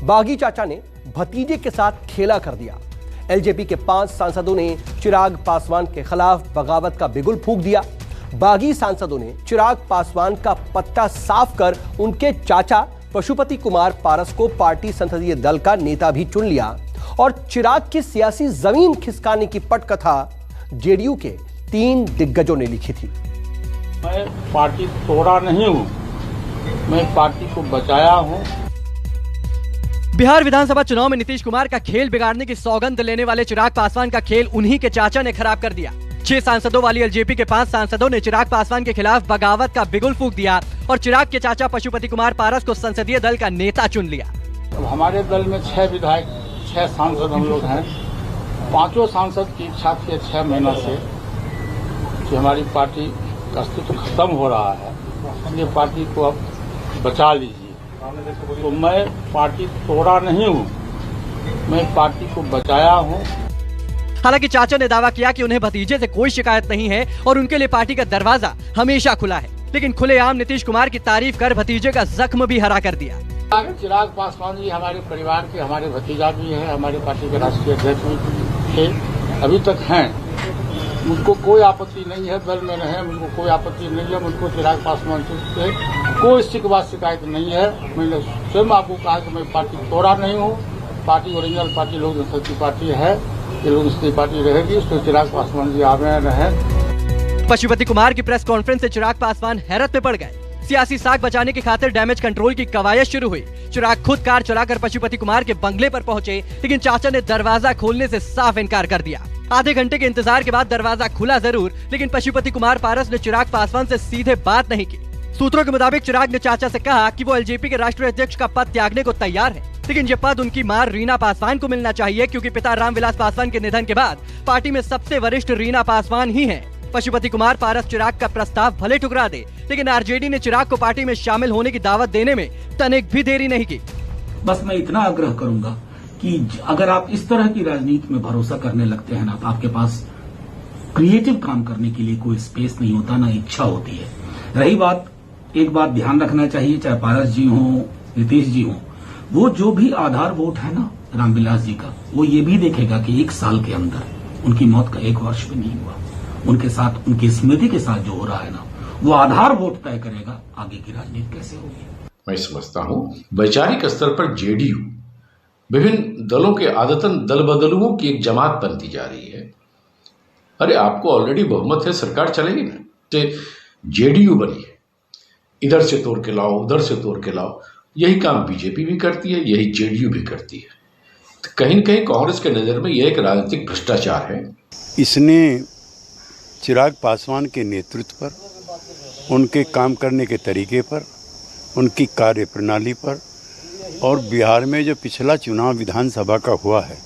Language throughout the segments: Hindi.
बागी चाचा ने भतीजे के साथ खेला कर दिया। एलजेपी के 5 सांसदों ने चिराग पासवान के खिलाफ बगावत का बिगुल फूंक दिया। बागी सांसदों ने चिराग पासवान का पत्ता साफ कर उनके चाचा पशुपति कुमार पारस को पार्टी संसदीय दल का नेता भी चुन लिया और चिराग की सियासी जमीन खिसकाने की पटकथा जेडीयू के 3 दिग्गजों ने लिखी थी। मैं पार्टी तोड़ा नहीं हूं, मैं पार्टी को बचाया हूं। बिहार विधानसभा चुनाव में नीतीश कुमार का खेल बिगाड़ने की सौगंध लेने वाले चिराग पासवान का खेल उन्हीं के चाचा ने खराब कर दिया। 6 सांसदों वाली एलजेपी के 5 सांसदों ने चिराग पासवान के खिलाफ बगावत का बिगुल फूंक दिया और चिराग के चाचा पशुपति कुमार पारस को संसदीय दल का नेता चुन लिया। अब हमारे दल में 6 विधायक, 6 सांसद हम लोग हैं। 5 सांसद की इच्छा थी 6 महीना से कि हमारी पार्टी का अस्तित्व खत्म हो रहा है, इसलिए पार्टी को अब बचा लीजिए। तो मैं पार्टी तोड़ा नहीं हूँ, मैं पार्टी को बचाया हूँ। हालांकि चाचा ने दावा किया कि उन्हें भतीजे से कोई शिकायत नहीं है और उनके लिए पार्टी का दरवाजा हमेशा खुला है, लेकिन खुलेआम नीतीश कुमार की तारीफ कर भतीजे का जख्म भी हरा कर दिया। चिराग पासवान जी हमारे परिवार के, हमारे भतीजा भी है, हमारे पार्टी के राष्ट्रीय अध्यक्ष भी थे, अभी तक हैं। मुझको कोई आपत्ति नहीं है, दल में रहे, मुझको कोई आपत्ति नहीं है। मुझको चिराग पासवान से कोई शिकवा शिकायत नहीं है। मैंने स्वयं आपको कहा कि मैं पार्टी तोड़ा नहीं हूँ। पार्टी ओरिजिनल पार्टी लोक जनशक्ति पार्टी है, ये लोग जनशक्ति पार्टी रहेगी, उसको चिराग पासवान जी आगे रहे। पशुपति कुमार की प्रेस कॉन्फ्रेंस से चिराग पासवान हैरत में पड़ गए। सियासी साख बचाने की खातिर डैमेज कंट्रोल की कवायद शुरू हुई। चिराग खुद कार चलाकर पशुपति कुमार के बंगले पर पहुंचे, लेकिन चाचा ने दरवाजा खोलने से साफ इनकार कर दिया। आधे घंटे के इंतजार के बाद दरवाजा खुला जरूर, लेकिन पशुपति कुमार पारस ने चिराग पासवान से सीधे बात नहीं की। सूत्रों के मुताबिक चिराग ने चाचा से कहा कि वो एलजेपी के राष्ट्रीय अध्यक्ष का पद त्यागने को तैयार है, लेकिन ये पद उनकी मां रीना पासवान को मिलना चाहिए, क्योंकि पिता रामविलास पासवान के निधन के बाद पार्टी में सबसे वरिष्ठ रीना पासवान ही हैं। पशुपति कुमार पारस चिराग का प्रस्ताव भले ठुकरा दे, लेकिन आरजेडी ने चिराग को पार्टी में शामिल होने की दावत देने में तनिक भी देरी नहीं की। बस मैं इतना आग्रह करूंगा कि अगर आप इस तरह की राजनीति में भरोसा करने लगते हैं ना, तो आपके पास क्रिएटिव काम करने के लिए कोई स्पेस नहीं होता, ना इच्छा होती है। रही बात, एक बात ध्यान रखना चाहिए, चाहे पारस जी हो, नीतीश जी हो, वो जो भी आधार वोट है ना रामविलास जी का, वो ये भी देखेगा कि 1 साल के अंदर उनकी मौत का 1 वर्ष भी नहीं हुआ। उनके साथ, उनकी स्मृति के साथ जो हो रहा है ना, वो आधार वोट तय करेगा आगे की राजनीति कैसे होगी। मैं समझता हूं वैचारिक स्तर पर जेडीयू विभिन्न दलों के आदतन दल बदलुओं की एक जमात बनती जा रही है। अरे आपको ऑलरेडी बहुमत है, सरकार चलेगी ना। तो जेडीयू बनी है, इधर से तोड़ के लाओ, उधर से तोड़ के लाओ। यही काम बीजेपी भी करती है, यही जेडीयू भी करती है। तो कहीं न कहीं कांग्रेस के नजर में यह एक राजनीतिक भ्रष्टाचार है। इसने चिराग पासवान के नेतृत्व पर, उनके काम करने के तरीके पर, उनकी कार्य प्रणाली पर और बिहार में जो पिछला चुनाव विधानसभा का हुआ है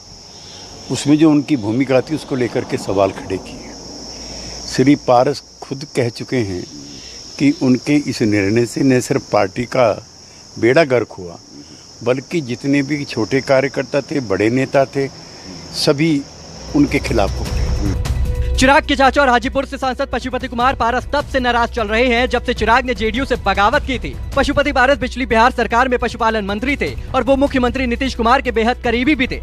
उसमें जो उनकी भूमिका थी उसको लेकर के सवाल खड़े किए। श्री पारस खुद कह चुके हैं कि उनके इस निर्णय से न सिर्फ पार्टी का बेड़ा गर्क हुआ, बल्कि जितने भी छोटे कार्यकर्ता थे, बड़े नेता थे, सभी उनके खिलाफ हो गए। चिराग के चाचा और हाजीपुर से सांसद पशुपति कुमार पारस तब से नाराज चल रहे हैं जब से चिराग ने जेडीयू से बगावत की थी। पशुपति पारस पिछली बिहार सरकार में पशुपालन मंत्री थे और वो मुख्यमंत्री नीतीश कुमार के बेहद करीबी भी थे,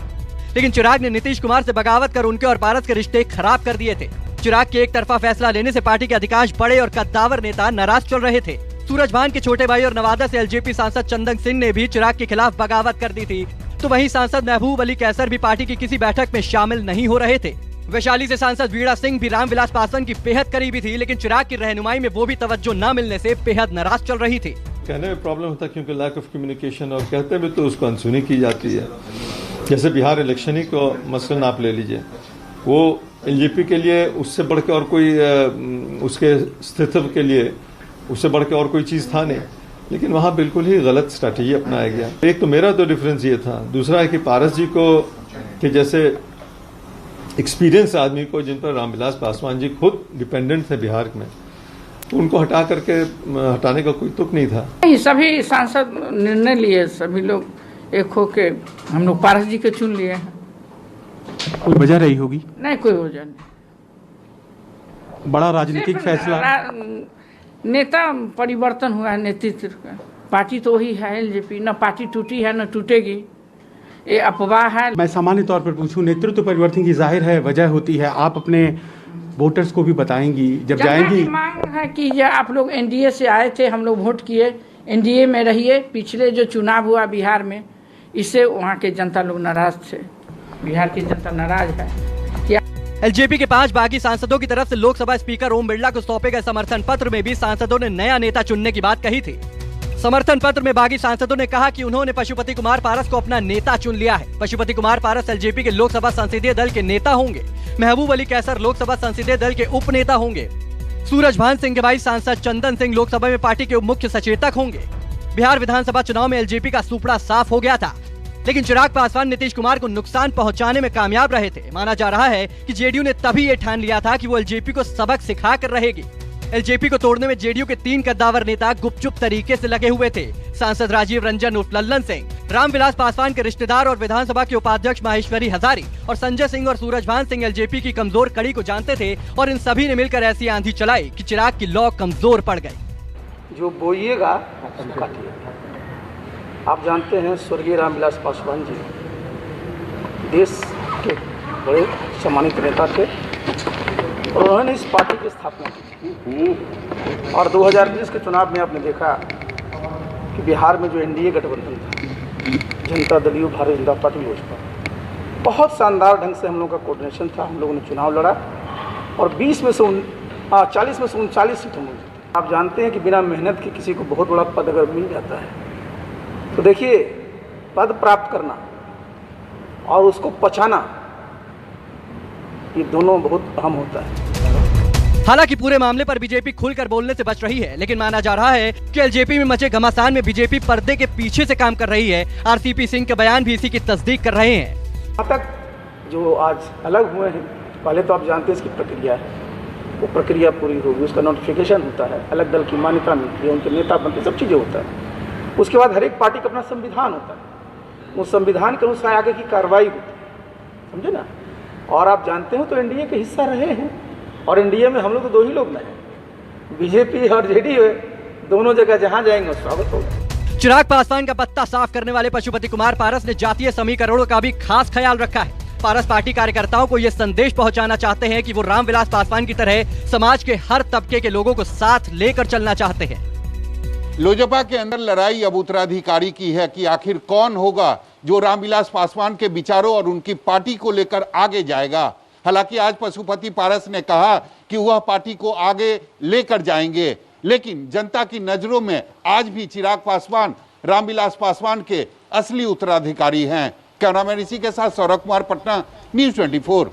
लेकिन चिराग ने नीतीश कुमार से बगावत कर उनके और पारस के रिश्ते खराब कर दिए थे। चिराग के एक तरफा फैसला लेने से पार्टी के अधिकांश बड़े और कद्दावर नेता नाराज चल रहे थे। सूरजभान के छोटे भाई और नवादा से एलजेपी सांसद चंदन सिंह ने भी चिराग के खिलाफ बगावत कर दी थी, तो वहीं सांसद महबूब अली कैसर भी पार्टी की किसी बैठक में शामिल नहीं हो रहे थे। वैशाली से सांसद वीणा सिंह भी रामविलास पासवान की बेहद करीबी थी, लेकिन चिराग की रहनुमाई में वो भी तवज्जो न मिलने से बेहद नाराज चल रही थी। कहने में प्रॉब्लम होता है क्योंकि लैक ऑफ कम्युनिकेशन, और कहते हुए तो उसको अनसुनी की जाती है। जैसे बिहार इलेक्शन ही को मसलन आप ले लीजिए, वो एलजेपी के लिए उससे बढ़ के और कोई, उसके अस्तित्व के लिए उससे बढ़ के और कोई चीज़ था नहीं, लेकिन वहाँ बिल्कुल ही गलत स्ट्रैटेजी अपनाया गया। एक तो मेरा तो डिफरेंस ये था, दूसरा है कि पारस जी को कि जैसे एक्सपीरियंस आदमी को, जिन पर रामविलास पासवान जी खुद डिपेंडेंट थे बिहार में, तो उनको हटाने का कोई तुक नहीं था। सभी सांसद निर्णय लिए, सभी लोग एक होके हम लोग पारस जी के चुन लिए हैं। कोई वजह रही होगी? नहीं, कोई वजह नहीं। बड़ा राजनीतिक फैसला, नेता परिवर्तन हुआ है, नेतृत्व का। पार्टी तो वही है एलजेपी, न पार्टी टूटी है न टूटेगी। ये अफवाह है। मैं सामान्य तौर पर पूछूं, नेतृत्व परिवर्तन की जाहिर है वजह होती है, आप अपने वोटर्स को भी बताएंगी जब जाएंगी। मांग है कि ये आप लोग एनडीए से आए थे, हम लोग वोट किए, एनडीए में रहिए। पिछले जो चुनाव हुआ बिहार में, इससे वहाँ के जनता लोग नाराज थे, बिहार की जनता नाराज है। एलजेपी के 5 बागी सांसदों की तरफ से लोकसभा स्पीकर ओम बिरला को सौंपे गए समर्थन पत्र में भी सांसदों ने नया नेता चुनने की बात कही थी। समर्थन पत्र में बागी सांसदों ने कहा कि उन्होंने पशुपति कुमार पारस को अपना नेता चुन लिया है। पशुपति कुमार पारस एलजेपी के लोकसभा संसदीय दल के नेता होंगे। महबूब अली कैसर लोकसभा संसदीय दल के उप नेता होंगे। सूरजभान सिंह के भाई सांसद चंदन सिंह लोकसभा में पार्टी के उप मुख्य सचेतक होंगे। बिहार विधानसभा चुनाव में एलजेपी का सुपड़ा साफ हो गया था, लेकिन चिराग पासवान नीतीश कुमार को नुकसान पहुंचाने में कामयाब रहे थे। माना जा रहा है कि जेडीयू ने तभी ये ठान लिया था कि वो एलजेपी को सबक सिखा कर रहेगी। एलजेपी को तोड़ने में जेडीयू के 3 कद्दावर नेता गुपचुप तरीके से लगे हुए थे। सांसद राजीव रंजन उर्फ लल्लन सिंह, रामविलास पासवान के रिश्तेदार और विधानसभा के उपाध्यक्ष माहेश्वरी हजारी और संजय सिंह और सूरजभान सिंह एलजेपी की कमजोर कड़ी को जानते थे और इन सभी ने मिलकर ऐसी आंधी चलाई कि चिराग की लौ कमजोर पड़ गई। जो बोइएगा काटिएगा। आप जानते हैं स्वर्गीय रामविलास पासवान जी देश के बड़े सम्मानित नेता थे और उन्होंने इस पार्टी की स्थापना की। और 2020 के चुनाव में आपने देखा कि बिहार में जो एनडीए गठबंधन था, जनता दल यू, भारतीय जनता पार्टी, लोजपा, बहुत शानदार ढंग से हम लोगों का कोऑर्डिनेशन था। हम लोगों ने चुनाव लड़ा और 40 में से 39 सीटों में। आप जानते हैं कि बिना मेहनत के किसी को बहुत बड़ा पद अगर मिल जाता है तो देखिए, पद प्राप्त करना और उसको पचाना, ये दोनों बहुत अहम होता है। हालांकि पूरे मामले पर बीजेपी खुलकर बोलने से बच रही है, लेकिन माना जा रहा है कि एलजेपी में मचे घमासान में बीजेपी पर्दे के पीछे से काम कर रही है। आरसीपी सिंह के बयान भी इसी की तस्दीक कर रहे हैं। अब तक जो आज अलग हुए हैं, पहले तो आप जानते हैं इसकी प्रक्रिया है, वो प्रक्रिया पूरी होगी, उसका नोटिफिकेशन होता है, अलग दल की मान्यता मिलती है, उनके नेता बनते, सब चीज़ें होता है। उसके बाद हर एक पार्टी का अपना संविधान होता है, उस संविधान के अनुसार आगे की कार्रवाई होती है, समझे ना। और आप जानते हो तो एनडीए के हिस्सा रहे हैं और एनडीए में हम लोग तो 2 ही लोग नहीं, बीजेपी और जेडीयू, दोनों जगह जहां जाएंगे स्वागत होगा। चिराग पासवान का पत्ता साफ करने वाले पशुपति कुमार पारस ने जातीय समीकरणों का भी खास ख्याल रखा है। पारस पार्टी कार्यकर्ताओं को ये संदेश पहुंचाना चाहते हैं कि वो रामविलास पासवान की तरह समाज के हर तबके के लोगों को साथ लेकर चलना चाहते हैं। लोजपा के अंदर लड़ाई अब उत्तराधिकारी की है कि आखिर कौन होगा जो रामविलास पासवान के विचारों और उनकी पार्टी को लेकर आगे जाएगा। हालांकि आज पशुपति पारस ने कहा कि वह पार्टी को आगे लेकर जाएंगे, लेकिन जनता की नजरों में आज भी चिराग पासवान रामविलास पासवान के असली उत्तराधिकारी हैं। कैमरामैन इसी के साथ सौरभ कुमार, पटना, न्यूज़ 24।